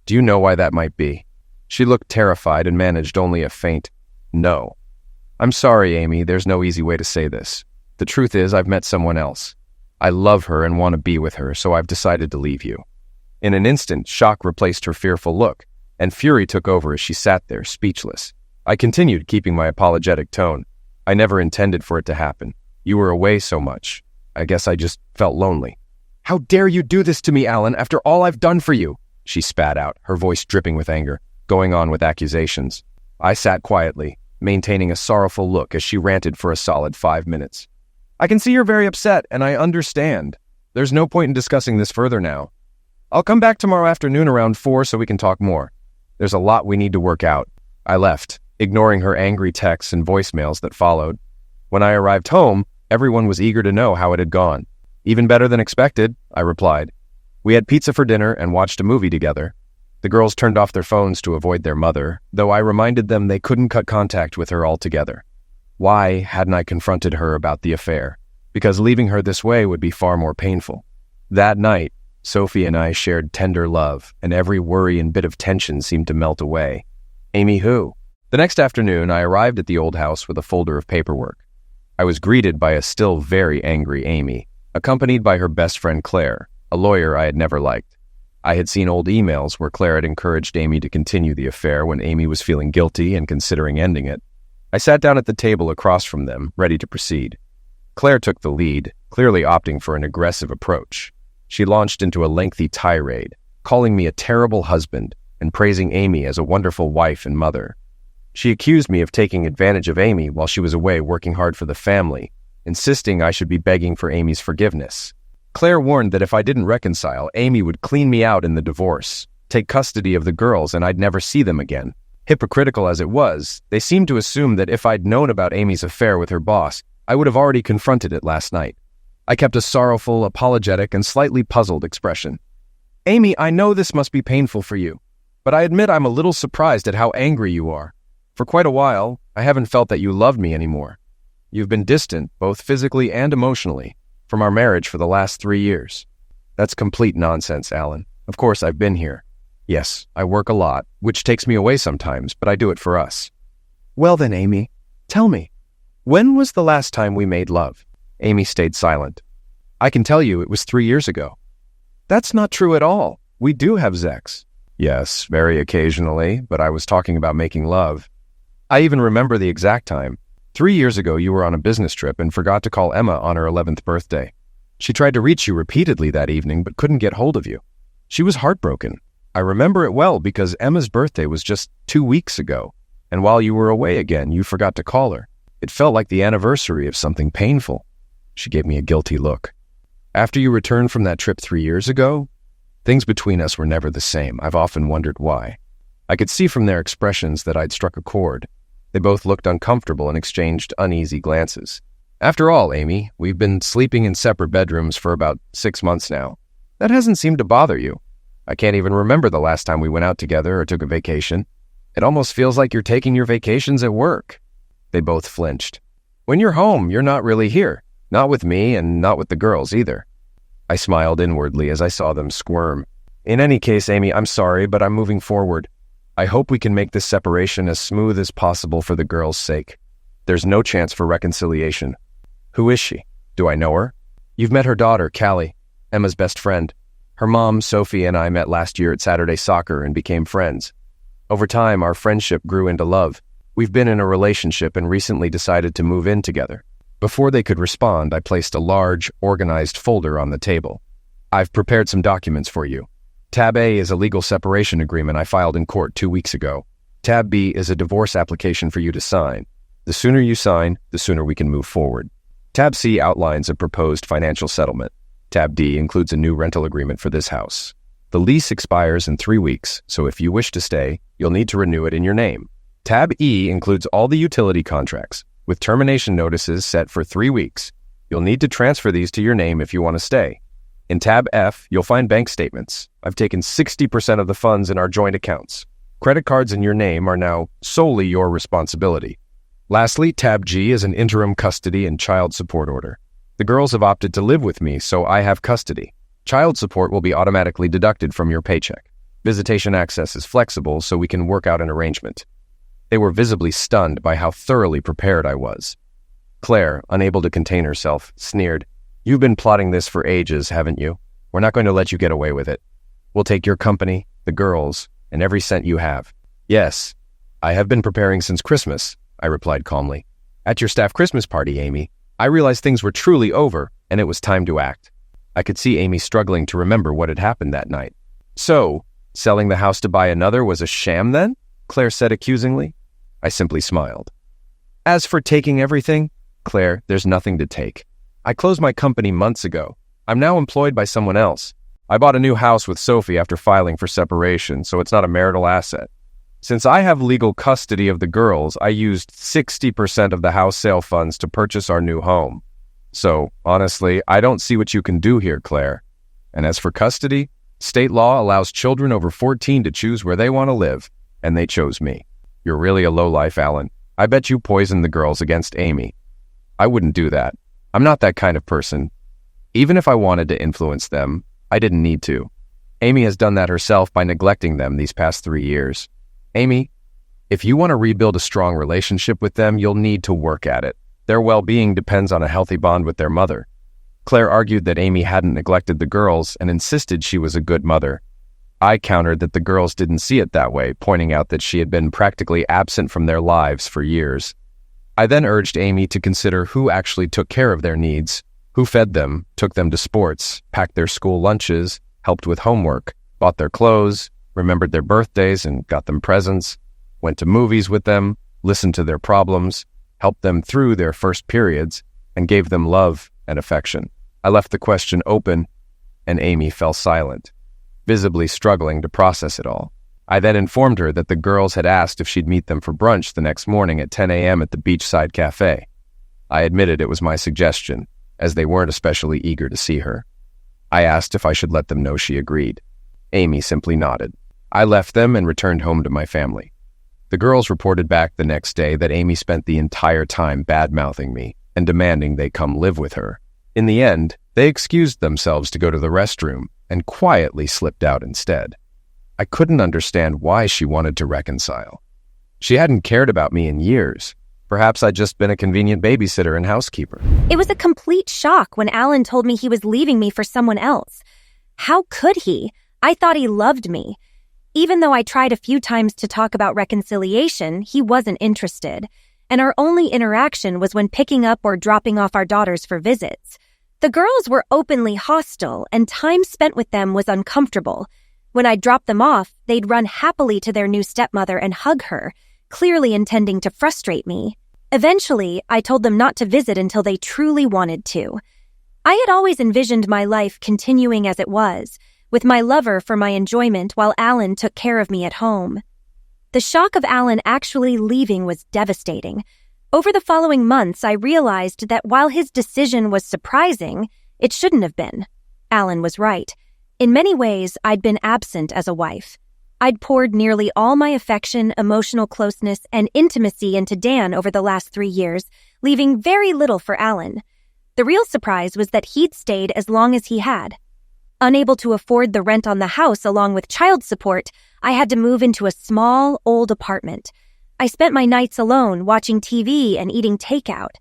Do you know why that might be? She looked terrified and managed only a faint no. I'm sorry, Amy, there's no easy way to say this. The truth is, I've met someone else. I love her and want to be with her, so I've decided to leave you. In an instant, shock replaced her fearful look, and fury took over as she sat there, speechless. I continued, keeping my apologetic tone. I never intended for it to happen. You were away so much. I guess I just felt lonely. How dare you do this to me, Alan, after all I've done for you? She spat out, her voice dripping with anger, going on with accusations. I sat quietly, maintaining a sorrowful look as she ranted for a solid 5 minutes. I can see you're very upset, and I understand. There's no point in discussing this further now. I'll come back tomorrow afternoon around 4 so we can talk more. There's a lot we need to work out. I left, ignoring her angry texts and voicemails that followed. When I arrived home, everyone was eager to know how it had gone. Even better than expected, I replied. We had pizza for dinner and watched a movie together. The girls turned off their phones to avoid their mother, though I reminded them they couldn't cut contact with her altogether. Why hadn't I confronted her about the affair? Because leaving her this way would be far more painful. That night, Sophie and I shared tender love, and every worry and bit of tension seemed to melt away. Amy who? The next afternoon, I arrived at the old house with a folder of paperwork. I was greeted by a still very angry Amy, accompanied by her best friend Claire, a lawyer I had never liked. I had seen old emails where Claire had encouraged Amy to continue the affair when Amy was feeling guilty and considering ending it. I sat down at the table across from them, ready to proceed. Claire took the lead, clearly opting for an aggressive approach. She launched into a lengthy tirade, calling me a terrible husband and praising Amy as a wonderful wife and mother. She accused me of taking advantage of Amy while she was away working hard for the family, insisting I should be begging for Amy's forgiveness. Claire warned that if I didn't reconcile, Amy would clean me out in the divorce, take custody of the girls, and I'd never see them again. Hypocritical as it was, they seemed to assume that if I'd known about Amy's affair with her boss, I would have already confronted it last night. I kept a sorrowful, apologetic, and slightly puzzled expression. Amy, I know this must be painful for you, but I admit I'm a little surprised at how angry you are. For quite a while, I haven't felt that you loved me anymore. You've been distant, both physically and emotionally, from our marriage for the last 3 years. That's complete nonsense, Alan. Of course, I've been here. Yes, I work a lot, which takes me away sometimes, but I do it for us. Well then, Amy, tell me, when was the last time we made love? Amy stayed silent. I can tell you it was 3 years ago. That's not true at all. We do have sex. Yes, very occasionally, but I was talking about making love. I even remember the exact time. 3 years ago, you were on a business trip and forgot to call Emma on her 11th birthday. She tried to reach you repeatedly that evening, but couldn't get hold of you. She was heartbroken. I remember it well because Emma's birthday was just 2 weeks ago, and while you were away again, you forgot to call her. It felt like the anniversary of something painful. She gave me a guilty look. After you returned from that trip 3 years ago, things between us were never the same. I've often wondered why. I could see from their expressions that I'd struck a chord. They both looked uncomfortable and exchanged uneasy glances. After all, Amy, we've been sleeping in separate bedrooms for about 6 months now. That hasn't seemed to bother you. I can't even remember the last time we went out together or took a vacation. It almost feels like you're taking your vacations at work. They both flinched. When you're home, you're not really here. Not with me and not with the girls either. I smiled inwardly as I saw them squirm. In any case, Amy, I'm sorry, but I'm moving forward. I hope we can make this separation as smooth as possible for the girls' sake. There's no chance for reconciliation. Who is she? Do I know her? You've met her daughter, Callie, Emma's best friend. Her mom, Sophie, and I met last year at Saturday soccer and became friends. Over time, our friendship grew into love. We've been in a relationship and recently decided to move in together. Before they could respond, I placed a large, organized folder on the table. I've prepared some documents for you. Tab A is a legal separation agreement I filed in court 2 weeks ago. Tab B is a divorce application for you to sign. The sooner you sign, the sooner we can move forward. Tab C outlines a proposed financial settlement. Tab D includes a new rental agreement for this house. The lease expires in 3 weeks, so if you wish to stay, you'll need to renew it in your name. Tab E includes all the utility contracts, with termination notices set for 3 weeks. You'll need to transfer these to your name if you want to stay. In Tab F, you'll find bank statements. I've taken 60% of the funds in our joint accounts. Credit cards in your name are now solely your responsibility. Lastly, Tab G is an interim custody and child support order. The girls have opted to live with me, so I have custody. Child support will be automatically deducted from your paycheck. Visitation access is flexible, so we can work out an arrangement. They were visibly stunned by how thoroughly prepared I was. Claire, unable to contain herself, sneered, "You've been plotting this for ages, haven't you? We're not going to let you get away with it. We'll take your company, the girls, and every cent you have." "Yes, I have been preparing since Christmas," I replied calmly. "At your staff Christmas party, Amy, I realized things were truly over, and it was time to act." I could see Amy struggling to remember what had happened that night. "So, selling the house to buy another was a sham then?" Claire said accusingly. I simply smiled. "As for taking everything, Claire, there's nothing to take. I closed my company months ago. I'm now employed by someone else. I bought a new house with Sophie after filing for separation, so it's not a marital asset. Since I have legal custody of the girls, I used 60% of the house sale funds to purchase our new home. So, honestly, I don't see what you can do here, Claire. And as for custody, state law allows children over 14 to choose where they want to live, and they chose me. You're really a lowlife, Alan. I bet you poisoned the girls against Amy." "I wouldn't do that. I'm not that kind of person. Even if I wanted to influence them, I didn't need to. Amy has done that herself by neglecting them these past 3 years. Amy, if you want to rebuild a strong relationship with them, you'll need to work at it. Their well-being depends on a healthy bond with their mother." Claire argued that Amy hadn't neglected the girls and insisted she was a good mother. I countered that the girls didn't see it that way, pointing out that she had been practically absent from their lives for years. I then urged Amy to consider who actually took care of their needs, who fed them, took them to sports, packed their school lunches, helped with homework, bought their clothes, remembered their birthdays and got them presents, went to movies with them, listened to their problems, helped them through their first periods, and gave them love and affection. I left the question open, and Amy fell silent, visibly struggling to process it all. I then informed her that the girls had asked if she'd meet them for brunch the next morning at 10 a.m. at the beachside cafe. I admitted it was my suggestion, as they weren't especially eager to see her. I asked if I should let them know she agreed. Amy simply nodded. I left them and returned home to my family. The girls reported back the next day that Amy spent the entire time bad-mouthing me and demanding they come live with her. In the end, they excused themselves to go to the restroom and quietly slipped out instead. I couldn't understand why she wanted to reconcile. She hadn't cared about me in years. Perhaps I'd just been a convenient babysitter and housekeeper. It was a complete shock when Alan told me he was leaving me for someone else. How could he? I thought he loved me. Even though I tried a few times to talk about reconciliation, he wasn't interested. And our only interaction was when picking up or dropping off our daughters for visits. The girls were openly hostile, and time spent with them was uncomfortable. When I dropped them off, they'd run happily to their new stepmother and hug her, clearly intending to frustrate me. Eventually, I told them not to visit until they truly wanted to. I had always envisioned my life continuing as it was, with my lover for my enjoyment while Alan took care of me at home. The shock of Alan actually leaving was devastating. Over the following months, I realized that while his decision was surprising, it shouldn't have been. Alan was right. In many ways, I'd been absent as a wife. I'd poured nearly all my affection, emotional closeness, and intimacy into Dan over the last 3 years, leaving very little for Alan. The real surprise was that he'd stayed as long as he had. Unable to afford the rent on the house along with child support, I had to move into a small, old apartment. I spent my nights alone, watching TV and eating takeout.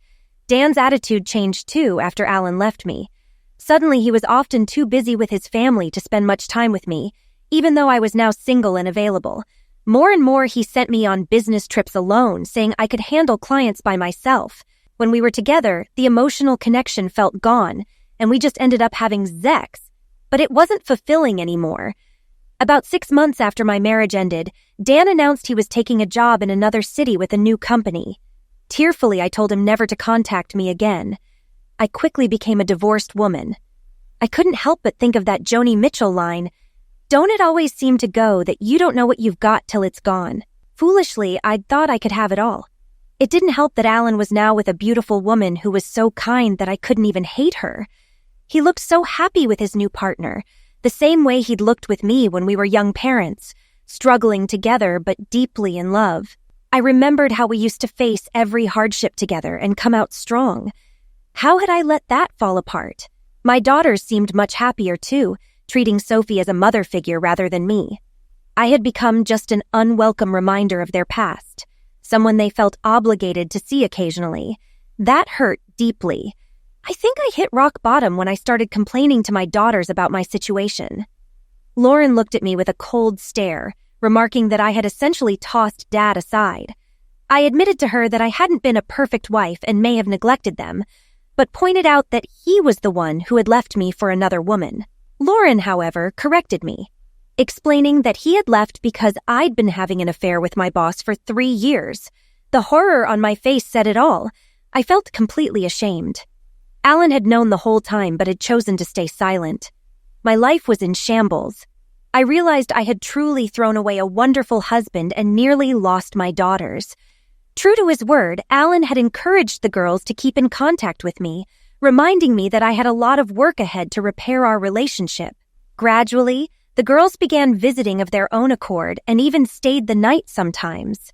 Dan's attitude changed too after Alan left me. Suddenly, he was often too busy with his family to spend much time with me, even though I was now single and available. More and more, he sent me on business trips alone, saying I could handle clients by myself. When we were together, the emotional connection felt gone, and we just ended up having sex. But it wasn't fulfilling anymore. About 6 months after my marriage ended, Dan announced he was taking a job in another city with a new company. Tearfully, I told him never to contact me again. I quickly became a divorced woman. I couldn't help but think of that Joni Mitchell line, Don't it always seem to go that you don't know what you've got till it's gone? Foolishly, I'd thought I could have it all. It didn't help that Alan was now with a beautiful woman who was so kind that I couldn't even hate her. He looked so happy with his new partner, the same way he'd looked with me when we were young parents, struggling together but deeply in love. I remembered how we used to face every hardship together and come out strong. How had I let that fall apart? My daughters seemed much happier too, treating Sophie as a mother figure rather than me. I had become just an unwelcome reminder of their past, someone they felt obligated to see occasionally. That hurt deeply. I think I hit rock bottom when I started complaining to my daughters about my situation. Lauren looked at me with a cold stare, remarking that I had essentially tossed Dad aside. I admitted to her that I hadn't been a perfect wife and may have neglected them, but pointed out that he was the one who had left me for another woman. Lauren, however, corrected me, explaining that he had left because I'd been having an affair with my boss for 3 years. The horror on my face said it all. I felt completely ashamed. Alan had known the whole time but had chosen to stay silent. My life was in shambles. I realized I had truly thrown away a wonderful husband and nearly lost my daughters. True to his word, Alan had encouraged the girls to keep in contact with me, reminding me that I had a lot of work ahead to repair our relationship. Gradually, the girls began visiting of their own accord and even stayed the night sometimes.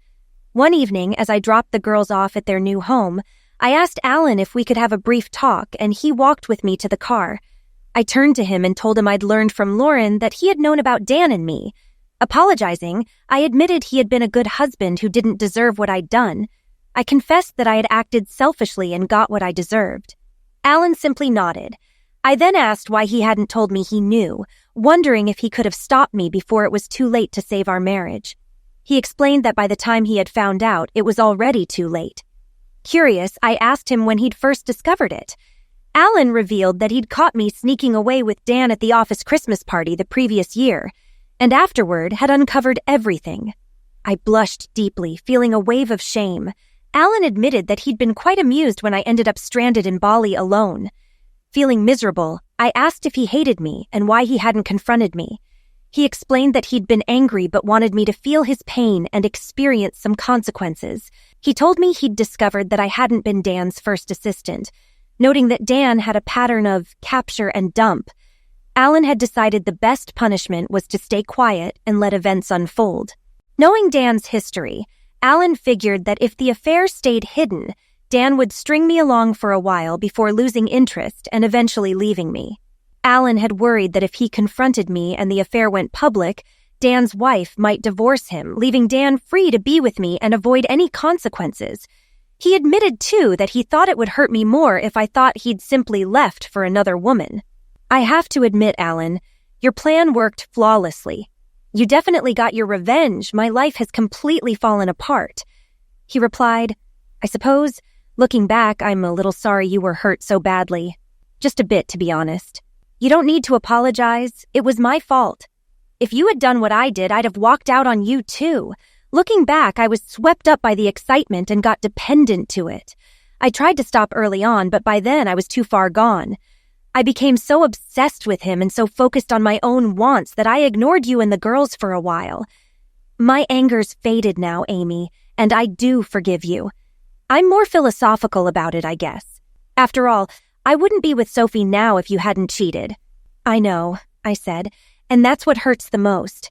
One evening, as I dropped the girls off at their new home, I asked Alan if we could have a brief talk, and he walked with me to the car. I turned to him and told him I'd learned from Lauren that he had known about Dan and me. Apologizing, I admitted he had been a good husband who didn't deserve what I'd done. I confessed that I had acted selfishly and got what I deserved. Alan simply nodded. I then asked why he hadn't told me he knew, wondering if he could have stopped me before it was too late to save our marriage. He explained that by the time he had found out, it was already too late. Curious, I asked him when he'd first discovered it. Alan revealed that he'd caught me sneaking away with Dan at the office Christmas party the previous year, and afterward had uncovered everything. I blushed deeply, feeling a wave of shame. Alan admitted that he'd been quite amused when I ended up stranded in Bali alone. Feeling miserable, I asked if he hated me and why he hadn't confronted me. He explained that he'd been angry but wanted me to feel his pain and experience some consequences. He told me he'd discovered that I hadn't been Dan's first assistant, noting that Dan had a pattern of capture and dump. Alan had decided the best punishment was to stay quiet and let events unfold. Knowing Dan's history, Alan figured that if the affair stayed hidden, Dan would string me along for a while before losing interest and eventually leaving me. Alan had worried that if he confronted me and the affair went public, Dan's wife might divorce him, leaving Dan free to be with me and avoid any consequences. He admitted, too, that he thought it would hurt me more if I thought he'd simply left for another woman. I have to admit, Alan, your plan worked flawlessly. You definitely got your revenge. My life has completely fallen apart. He replied, I suppose, looking back, I'm a little sorry you were hurt so badly. Just a bit, to be honest. You don't need to apologize. It was my fault. If you had done what I did, I'd have walked out on you, too. Looking back, I was swept up by the excitement and got dependent to it. I tried to stop early on, but by then I was too far gone. I became so obsessed with him and so focused on my own wants that I ignored you and the girls for a while. My anger's faded now, Amy, and I do forgive you. I'm more philosophical about it, I guess. After all, I wouldn't be with Sophie now if you hadn't cheated. I know, I said, and that's what hurts the most.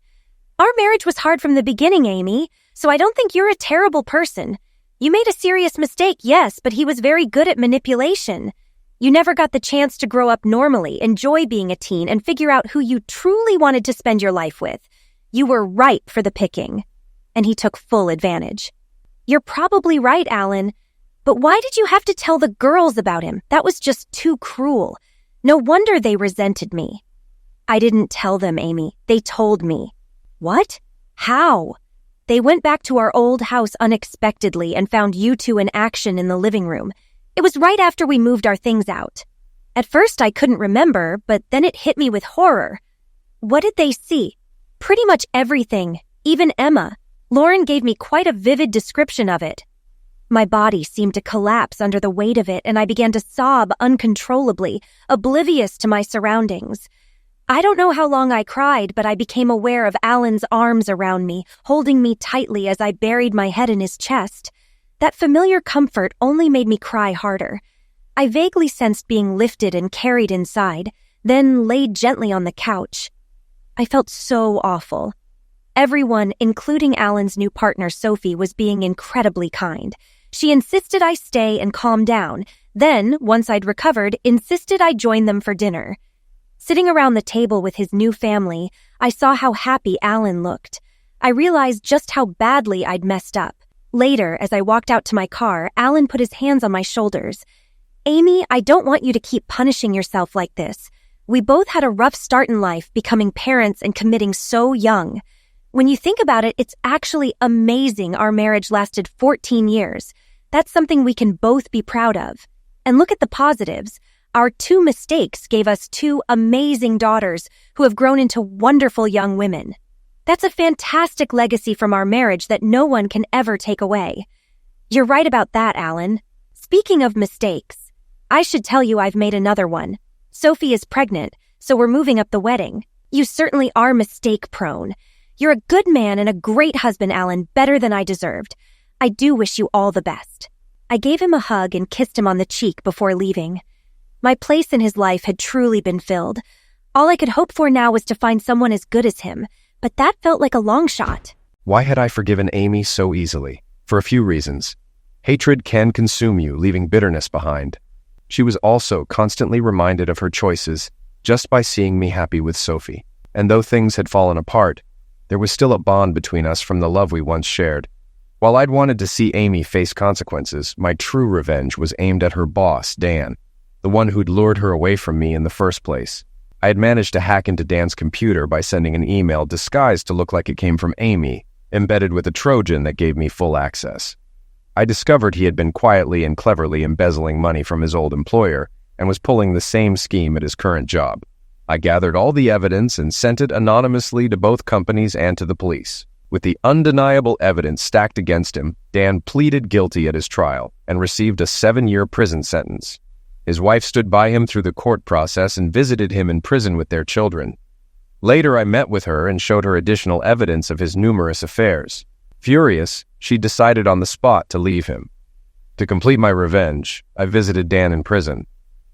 Our marriage was hard from the beginning, Amy, so I don't think you're a terrible person. You made a serious mistake, yes, but he was very good at manipulation. You never got the chance to grow up normally, enjoy being a teen, and figure out who you truly wanted to spend your life with. You were ripe for the picking. And he took full advantage. You're probably right, Alan. But why did you have to tell the girls about him? That was just too cruel. No wonder they resented me. I didn't tell them, Amy. They told me. What? How? They went back to our old house unexpectedly and found you two in action in the living room. It was right after we moved our things out. At first I couldn't remember, but then it hit me with horror. What did they see? Pretty much everything, even Emma. Lauren gave me quite a vivid description of it. My body seemed to collapse under the weight of it, and I began to sob uncontrollably, oblivious to my surroundings. I don't know how long I cried, but I became aware of Alan's arms around me, holding me tightly as I buried my head in his chest. That familiar comfort only made me cry harder. I vaguely sensed being lifted and carried inside, then laid gently on the couch. I felt so awful. Everyone, including Alan's new partner Sophie, was being incredibly kind. She insisted I stay and calm down, then, once I'd recovered, insisted I join them for dinner. Sitting around the table with his new family, I saw how happy Alan looked. I realized just how badly I'd messed up. Later, as I walked out to my car, Alan put his hands on my shoulders. "Amy, I don't want you to keep punishing yourself like this. We both had a rough start in life, becoming parents and committing so young. When you think about it, it's actually amazing our marriage lasted 14 years. That's something we can both be proud of. And look at the positives. Our 2 mistakes gave us 2 amazing daughters who have grown into wonderful young women. That's a fantastic legacy from our marriage that no one can ever take away." "You're right about that, Alan. Speaking of mistakes, I should tell you I've made another one. Sophie is pregnant, so we're moving up the wedding. You certainly are mistake-prone. You're a good man and a great husband, Alan, better than I deserved. I do wish you all the best." I gave him a hug and kissed him on the cheek before leaving. My place in his life had truly been filled. All I could hope for now was to find someone as good as him, but that felt like a long shot. Why had I forgiven Amy so easily? For a few reasons. Hatred can consume you, leaving bitterness behind. She was also constantly reminded of her choices just by seeing me happy with Sophie. And though things had fallen apart, there was still a bond between us from the love we once shared. While I'd wanted to see Amy face consequences, my true revenge was aimed at her boss, Dan, the one who'd lured her away from me in the first place. I had managed to hack into Dan's computer by sending an email disguised to look like it came from Amy, embedded with a Trojan that gave me full access. I discovered he had been quietly and cleverly embezzling money from his old employer and was pulling the same scheme at his current job. I gathered all the evidence and sent it anonymously to both companies and to the police. With the undeniable evidence stacked against him, Dan pleaded guilty at his trial and received a 7-year prison sentence. His wife stood by him through the court process and visited him in prison with their children. Later, I met with her and showed her additional evidence of his numerous affairs. Furious, she decided on the spot to leave him. To complete my revenge, I visited Dan in prison.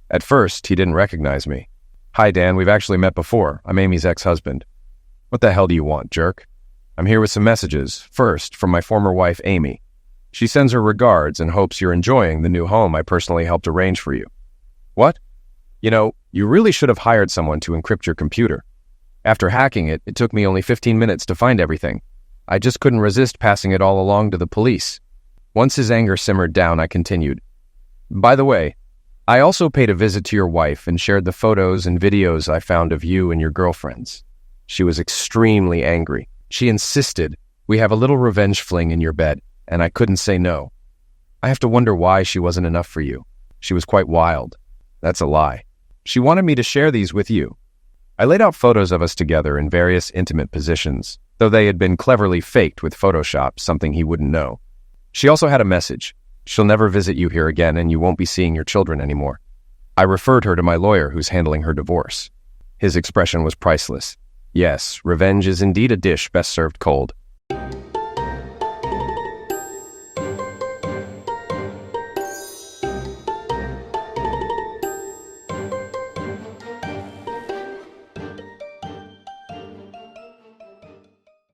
At first, he didn't recognize me. "Hi, Dan, we've actually met before. I'm Amy's ex-husband." "What the hell do you want, jerk?" "I'm here with some messages. First, from my former wife, Amy. She sends her regards and hopes you're enjoying the new home I personally helped arrange for you." "What?" "You know, you really should have hired someone to encrypt your computer. After hacking it, it took me only 15 minutes to find everything. I just couldn't resist passing it all along to the police." Once his anger simmered down, I continued. "By the way, I also paid a visit to your wife and shared the photos and videos I found of you and your girlfriends. She was extremely angry. She insisted we have a little revenge fling in your bed, and I couldn't say no. I have to wonder why she wasn't enough for you. She was quite wild." "That's a lie. She wanted me to share these with you." I laid out photos of us together in various intimate positions, though they had been cleverly faked with Photoshop, something he wouldn't know. She also had a message. "She'll never visit you here again, and you won't be seeing your children anymore." I referred her to my lawyer who's handling her divorce. His expression was priceless. Yes, revenge is indeed a dish best served cold.